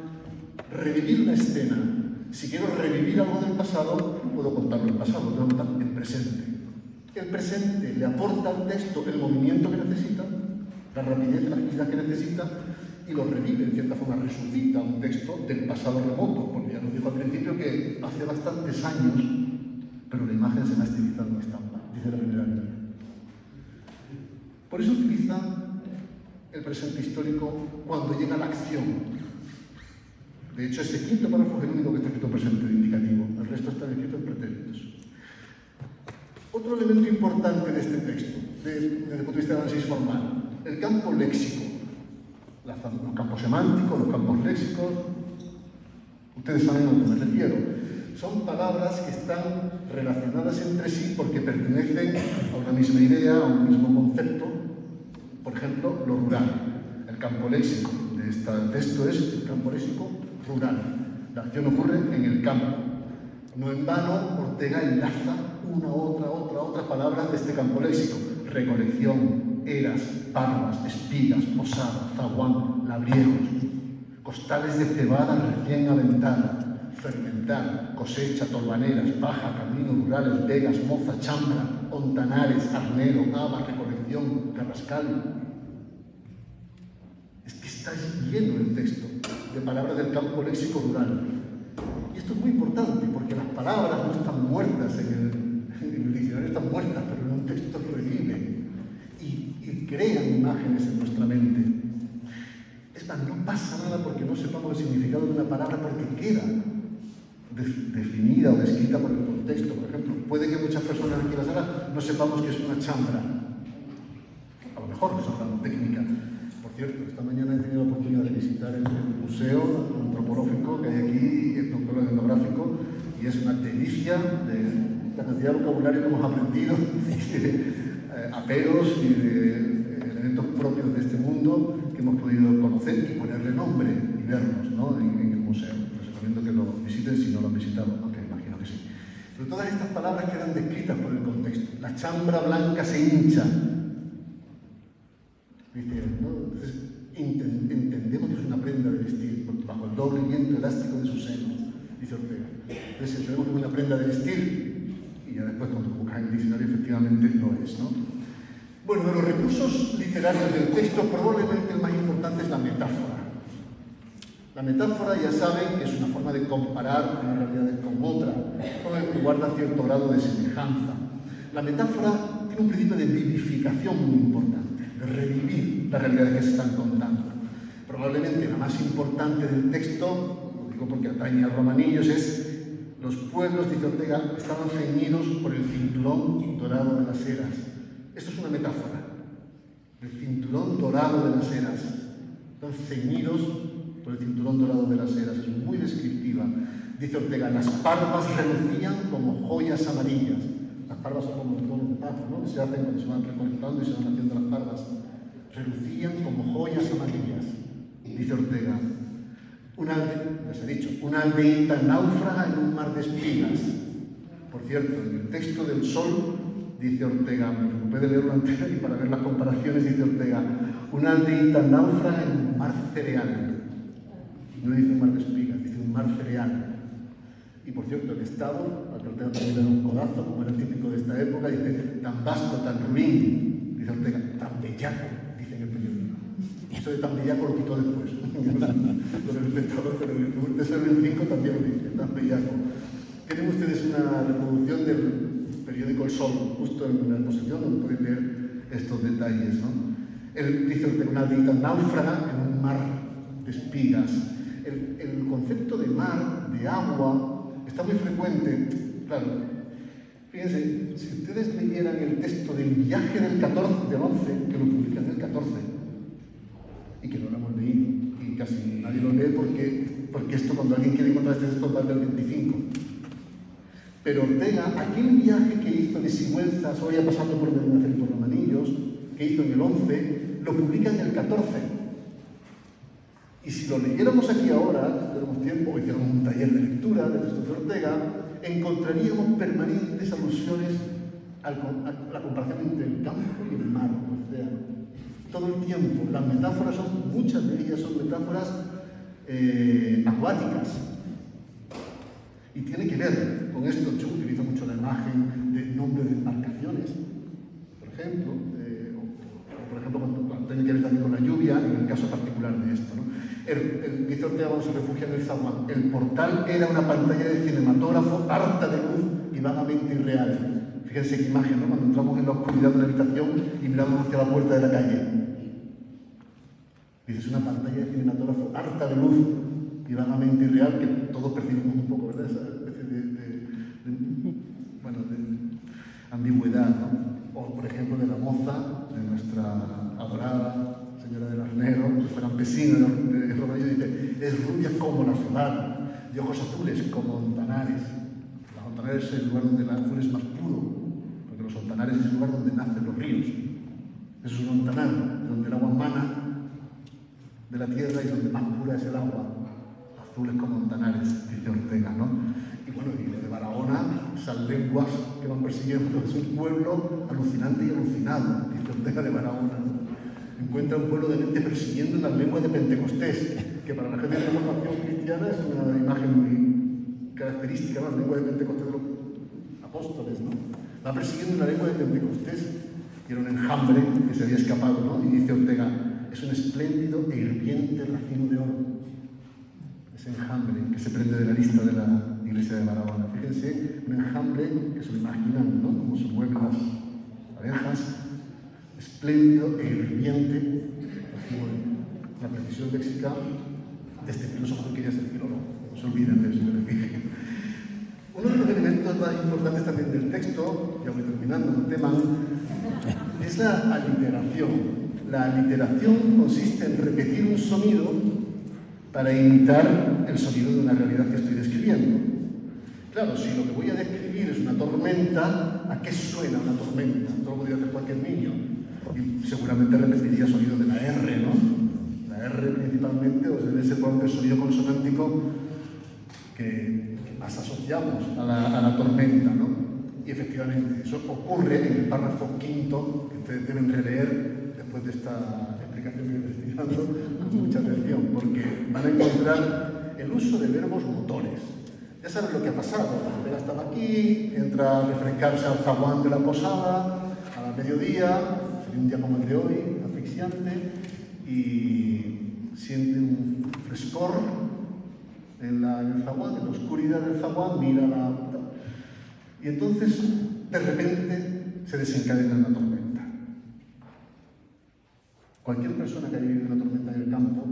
S1: Revivir una escena. Si quiero revivir algo del pasado, puedo contarlo en pasado, puedo contarlo en presente. El presente le aporta al texto el movimiento que necesita, la rapidez, la agilidad que necesita, y lo revive, en cierta forma resucita un texto del pasado remoto, porque ya nos dijo al principio que hace bastantes años, pero la imagen se me ha estilizado en estampa, dice la primera línea. Por eso utiliza el presente histórico cuando llega la acción. De hecho, ese quinto párrafo es el único que está escrito en presente de indicativo, el resto está escrito en pretéritos. Otro elemento importante de este texto, desde el punto de vista de análisis formal, el campo léxico, los campos semánticos, los campos léxicos, ustedes saben a lo que me refiero. Son palabras que están relacionadas entre sí porque pertenecen a una misma idea, a un mismo concepto. Por ejemplo, lo rural. El campo léxico de este texto es el campo léxico rural. La acción ocurre en el campo. No en vano, Ortega enlaza otras palabras de este campo léxico. Recolección, eras, parvas, espigas, posada, zaguán, labriegos, costales de cebada recién aventada, fermentar, cosecha, tolvaneras, paja, caminos rurales, vegas, moza, chambra, ontanares, arnero, haba, recolección, carrascal. Es que está lleno el texto de palabras del campo léxico rural. Y esto es muy importante porque las palabras no están muertas en el diccionario, están muertas, pero en un texto reviven y crean imágenes en nuestra mente. Es más, no pasa nada porque no sepamos el significado de una palabra porque queda definida o descrita por el contexto. Por ejemplo, puede que muchas personas aquí en la sala no sepamos que es una chambra. A lo mejor es una técnica. Por cierto, esta mañana he tenido la oportunidad de visitar el museo antropológico que hay aquí, etnográfico, y es una delicia de la cantidad de vocabulario que hemos aprendido, aperos y de elementos propios de este mundo que hemos podido conocer y ponerle nombre y verlos, ¿no?, en el museo. Les recomiendo que lo visiten si no lo han visitado, aunque imagino que sí. Pero todas estas palabras quedan descritas por el contexto. La chambra blanca se hincha. Dice, ¿no? Entonces, entendemos que es una prenda de vestir bajo el doble viento elástico de sus senos, dice Ortega. Entonces, entendemos que es una prenda de vestir y ya después cuando buscas en el diccionario efectivamente lo es, ¿no? Bueno, de los recursos literarios del texto probablemente el más importante es la metáfora. La metáfora, ya saben, que es una forma de comparar una realidad con otra, que guarda cierto grado de semejanza. La metáfora tiene un principio de vivificación muy importante, de revivir las realidades que se están contando. Probablemente la más importante del texto, lo digo porque atañe a Romanillos, es los pueblos, dice Ortega, estaban ceñidos por el cinturón dorado de las eras. Esto es una metáfora. El cinturón dorado de las eras. Están ceñidos por el cinturón dorado de las eras. Es muy descriptiva. Dice Ortega, las parvas relucían como joyas amarillas. Las parvas son como montones de paja, ¿no?, que se hacen cuando se van recolectando y se van haciendo las parvas. Relucían como joyas amarillas. Dice Ortega, les he dicho, una aldeíta náufraga en un mar de espigas. Por cierto, en el texto del Sol, dice Ortega, me preocupé de leerlo entero y para ver las comparaciones, dice Ortega, una aldeíta náufraga en un mar cereal. No dice un mar de espigas, dice un mar cereal. Y por cierto, el Estado, al que Ortega también le da un codazo, como era típico de esta época, dice, tan vasto, tan ruin, dice Ortega, tan bellaco, dice en el periódico. Eso de tan bellaco lo quitó después, lo del espectador, pero el de ser 25 también lo dice, tan bellaco. Tienen ustedes una reproducción del periódico El Sol, justo en la exposición, donde pueden leer estos detalles, ¿no? Él dice Ortega, una aldeíta náufraga en un mar de espigas. El concepto de mar, de agua, está muy frecuente. Claro, fíjense, si ustedes leyeran el texto del viaje del 14, del 11, que lo publican en el 14, y que no lo hemos leído, y casi nadie lo lee porque esto, cuando alguien quiere encontrar este texto, va del 25. Pero Ortega, aquel viaje que hizo de Sigüenza, Soria, pasando por Medinaceli y por Romanillos, que hizo en el 11, lo publica en el 14. Y si lo leyéramos aquí ahora, si tuviéramos tiempo, o hiciéramos un taller de lectura de textos de Ortega, encontraríamos permanentes alusiones a la comparación entre el campo y el mar, el océano. Todo el tiempo. Las metáforas muchas de ellas son metáforas acuáticas. Y tiene que ver con esto. Yo utilizo mucho la imagen de nombres de embarcaciones, por ejemplo, o por ejemplo cuando tiene que ver también con la lluvia, en el caso particular de esto, ¿no? Dice Ortega cuando se refugia en el zaguán, el portal era una pantalla de cinematógrafo harta de luz y vagamente irreal. Fíjense qué imagen, ¿no?, cuando entramos en la oscuridad de la habitación y miramos hacia la puerta de la calle. Dice, es una pantalla de cinematógrafo harta de luz y vagamente irreal, que todos percibimos un poco, ¿verdad? Esa especie de ambigüedad, ¿no? O, por ejemplo, de la moza, de nuestra adorada señora del Arnero, nuestra campesina de Romanillos, dice, es rubia como la ciudad, de ojos azules como Ontanares. Los Ontanares es el lugar donde el azul es más puro, porque los Ontanares es el lugar donde nacen los ríos. Eso es un Ontanar, donde el agua emana de la tierra y donde más pura es el agua. Azules como Ontanares, dice Ortega, ¿no? Y bueno, y lo de Barahona, esas lenguas que van persiguiendo, es un pueblo alucinante y alucinado, dice Ortega de Barahona, ¿no? Encuentra un pueblo de mente persiguiendo las lenguas de Pentecostés, que para la gente de la formación cristiana es una imagen característica, ¿no? La lengua de Pentecostés de los apóstoles, ¿no? Va persiguiendo una lengua de Pentecostés, que era un enjambre que se había escapado, ¿no? Y dice Ortega, es un espléndido e hirviente racimo de oro. Ese enjambre que se prende de la lista de la iglesia de Barahona. Fíjense, un enjambre que se lo imaginan, ¿no? Como se mueven las abejas, espléndido e hirviente racimo de oro. La precisión léxica de este filósofo que quería ser filólogo. No se olviden de eso que les dije. Uno de los elementos más importantes también del texto, ya voy terminando el tema, es la aliteración. La aliteración consiste en repetir un sonido para imitar el sonido de una realidad que estoy describiendo. Claro, si lo que voy a describir es una tormenta, ¿a qué suena una tormenta? Todo lo podría hacer cualquier niño. Y seguramente repetiría sonidos de la R, ¿no? La R principalmente, o debe ser por el sonido consonántico que más asociamos a la tormenta, ¿no? Y efectivamente, eso ocurre en el párrafo quinto, que ustedes deben releer después de esta explicación que les estoy dando con mucha atención, porque van a encontrar el uso de verbos motores. Ya saben lo que ha pasado. Él estaba aquí, entra a refrescarse al zaguán de la posada, a mediodía, sería un día como el de hoy, asfixiante, y siente un frescor en el zaguán, en la oscuridad del zaguán, mira la... Y entonces, de repente, se desencadena una tormenta. Cualquier persona que haya vivido una tormenta en el campo,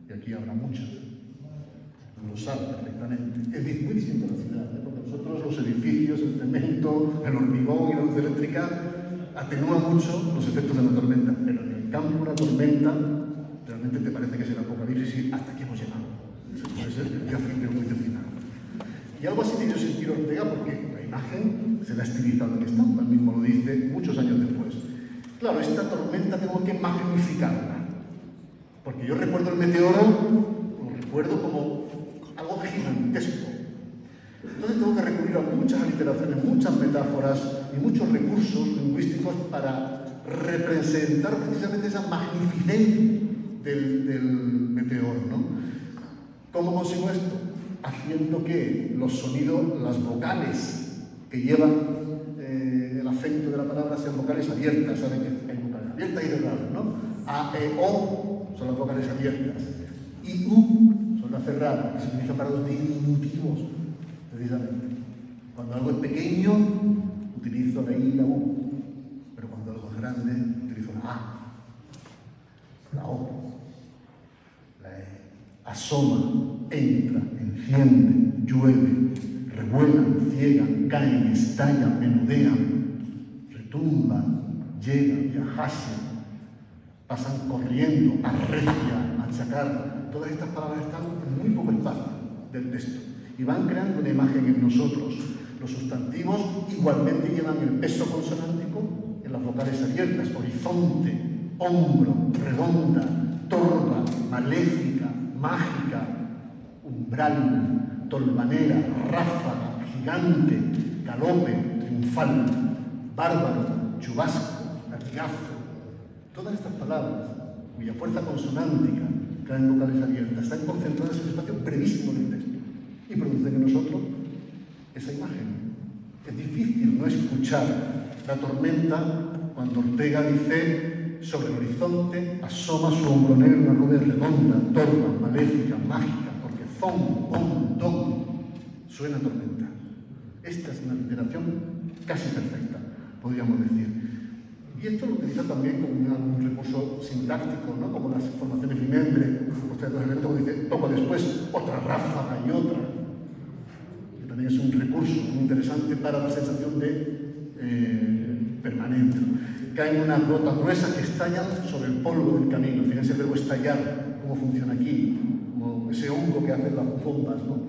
S1: y aquí habrá muchas, lo sabe perfectamente. Es muy distinto a la ciudad, ¿eh? Porque nosotros los edificios, el cemento, el hormigón y la luz eléctrica atenúan mucho los efectos de la tormenta, pero en el campo una tormenta realmente te parece que es el apocalipsis y hasta aquí hemos llegado. Eso puede ser el día muy final. Y algo así debió sentir Ortega porque la imagen se la ha estilizado en estampa, él mismo lo dice muchos años después. Claro, esta tormenta tengo que magnificarla, porque yo recuerdo el meteoro, lo recuerdo como algo gigantesco. Entonces tengo que recurrir a muchas aliteraciones, muchas metáforas y muchos recursos lingüísticos para representar precisamente esa magnificencia del meteoro, ¿no? ¿Cómo consigo esto? Haciendo que los sonidos, las vocales que llevan el acento de la palabra sean vocales abiertas. Saben que hay vocales abiertas y cerradas, ¿no? A, E, O son las vocales abiertas. I, U son las cerradas, que se utilizan para los diminutivos, precisamente. Cuando algo es pequeño, utilizo la I y la U. Pero cuando algo es grande, utilizo la A, la O, la E. Asoma, entra, enciende, llueve, revuelan, ciegan, caen, estallan, menudean, retumban, llegan, viajasen, pasan corriendo, arrecia, machacar. Todas estas palabras están en muy poco espacio del texto y van creando una imagen en nosotros. Los sustantivos igualmente llevan el peso consonántico en las vocales abiertas: horizonte, hombro, redonda, torva, maléfica, mágica, umbral, tolvanera, ráfaga, gigante, galope, triunfal, bárbaro, chubasco, latigazo. Todas estas palabras, cuya fuerza consonántica cae en vocales abiertas, están concentradas en un espacio brevísimo del texto y producen en nosotros esa imagen. Es difícil no escuchar la tormenta cuando Ortega dice: sobre el horizonte asoma su hombro negro una nube redonda, torva, maléfica, mágica, porque zon, on, don, suena tormenta. Esta es una literación casi perfecta, podríamos decir. Y esto lo utiliza también como un recurso sintáctico, ¿no? Como las formaciones bimembre, como dice, poco después, otra ráfaga y otra. Que también es un recurso muy interesante para la sensación de permanencia. Caen unas gotas gruesas que estallan sobre el polvo del camino. Fíjense el verbo estallar, cómo funciona aquí, como ese hongo que hacen las bombas, ¿no?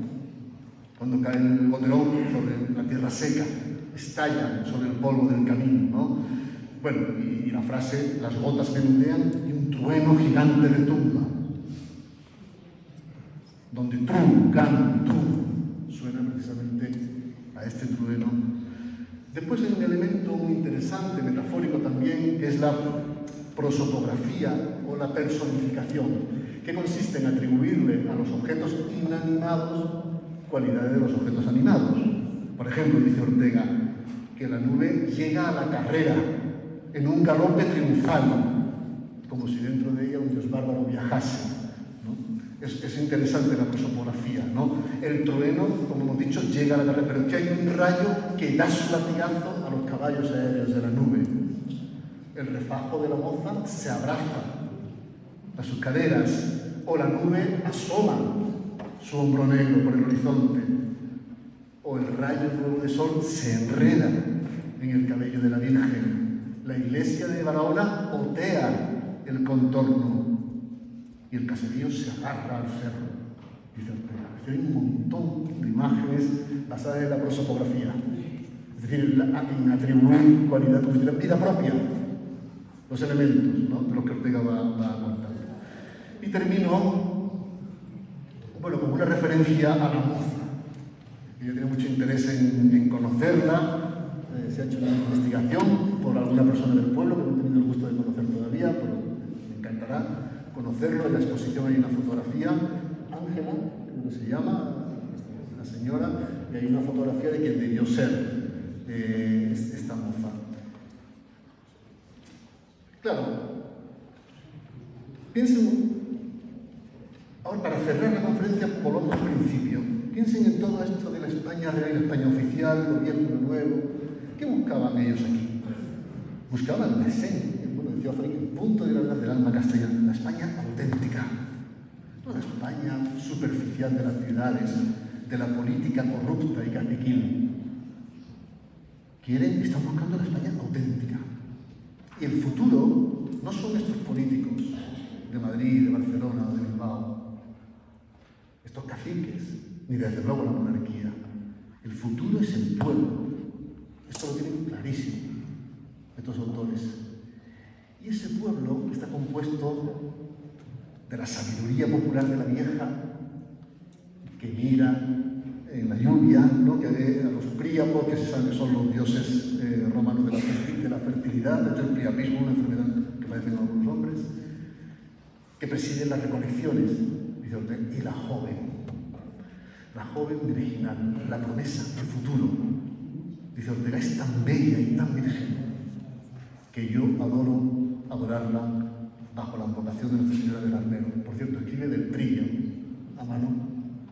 S1: Cuando cae el goterón sobre la tierra seca, estallan sobre el polvo del camino, ¿no? Bueno, y la frase, las gotas menudean y un trueno gigante retumba. Donde tru, can, tru, suena precisamente a este trueno. Después hay un elemento muy interesante, metafórico también, que es la prosopografía o la personificación, que consiste en atribuirle a los objetos inanimados cualidades de los objetos animados. Por ejemplo, dice Ortega, que la nube llega a la carrera en un galope triunfal, como si dentro de ella un dios bárbaro viajase, ¿no? Es interesante la prosopografía, ¿no? El trueno, como hemos dicho, llega a la carrera, pero es que hay un rayo que da su latigazo a los caballos aéreos de la nube. El refajo de la moza se abraza a sus caderas, o la nube asoma su hombro negro por el horizonte, o el rayo nuevo de sol se enreda en el cabello de la Virgen. La iglesia de Barahona otea el contorno y el caserío se agarra al cerro. Dice Ortega. Hay un montón de imágenes basadas en la prosopografía, es decir, en atribuir cualidad, vida propia, los elementos, ¿no?, de los que Ortega va contando. Y termino, bueno, con una referencia a la moza. Yo tengo mucho interés en conocerla. Se ha hecho una investigación por alguna persona del pueblo que no he tenido el gusto de conocer todavía, pero me encantará conocerlo. En la exposición hay una fotografía, Ángela, creo que se llama, la señora, y hay una fotografía de quien debió ser esta moza. Claro, piensen, ahora para cerrar la conferencia, volvamos al principio. Piensen en todo esto de la España real, la España oficial, gobierno nuevo. ¿Qué buscaban ellos aquí? Buscaban la esencia, bueno, decía Frédéric, el punto de gravedad del alma castellana, la España auténtica. No la España superficial de las ciudades, de la política corrupta y caciquil. Están buscando la España auténtica. Y el futuro no son estos políticos de Madrid, de Barcelona o de Bilbao, estos caciques, ni desde luego la monarquía. El futuro es el pueblo. Esto lo tienen clarísimo estos autores. Y ese pueblo está compuesto de la sabiduría popular de la vieja, que mira en la lluvia, ¿no?, que ve a los príapos, que se sabe que son los dioses romanos de la fertilidad. De hecho, el priapismo es una enfermedad que padecen algunos hombres, que presiden las recolecciones, dice Ortega, y la joven virginal, la promesa, el futuro. Dice Ortega, es tan bella y tan virgen que yo adoro adorarla bajo la advocación de Nuestra Señora del Arnero. Por cierto, escribe del Trillo a mano,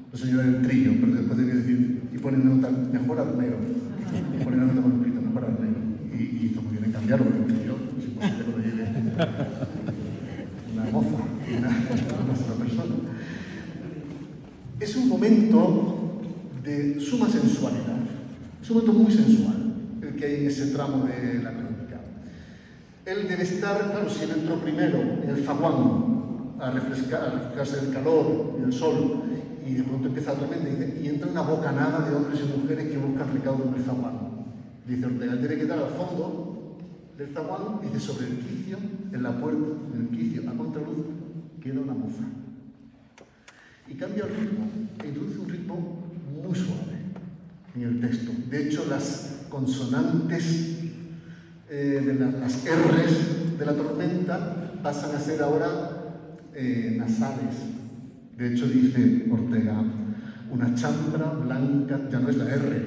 S1: Nuestra Señora del Trillo, pero después debe decir, y pone nota, mejor Arnero, y pone nota con escrito, mejor Arnero. Y hizo muy bien en cambiarlo, porque el Trillo, si posible, que lo lleve una moza, una sola persona. Es un momento de suma sensualidad. Es un momento muy sensual el que hay en ese tramo de la crónica. Él debe estar, claro, si él entró primero en el zaguán a refrescarse del calor y del sol, y de pronto empieza la tormenta y entra una bocanada de hombres y mujeres que buscan recaudo en el zaguán. Dice Ortega, él debe quedar al fondo del zaguán, dice, sobre el quicio, en la puerta, en el quicio, a contraluz, queda una moza. Y cambia el ritmo, e introduce un ritmo muy suave en el texto. De hecho, las consonantes las R's de la tormenta pasan a ser ahora nasales. De hecho, dice Ortega, una chambra blanca, ya no es la R,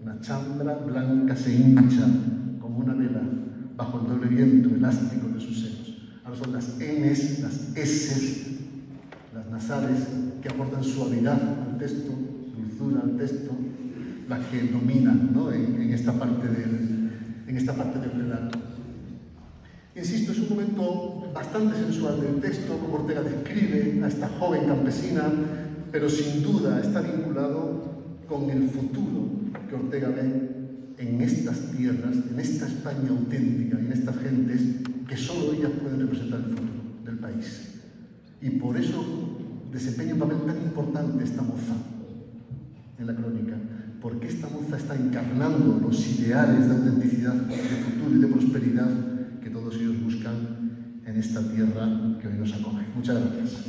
S1: una chambra blanca se hincha como una vela bajo el doble viento elástico de sus senos. Ahora son las N's, las S's, las nasales, que aportan suavidad al texto, dulzura al texto, las que dominan, ¿no?, en esta parte del relato. Insisto, es un momento bastante sensual del texto, como Ortega describe a esta joven campesina, pero sin duda está vinculado con el futuro que Ortega ve en estas tierras, en esta España auténtica, en estas gentes que solo ellas pueden representar el futuro del país. Y por eso desempeña un papel tan importante esta moza en la crónica, porque esta moza está encarnando los ideales de autenticidad, de futuro y de prosperidad que todos ellos buscan en esta tierra que hoy nos acoge. Muchas gracias.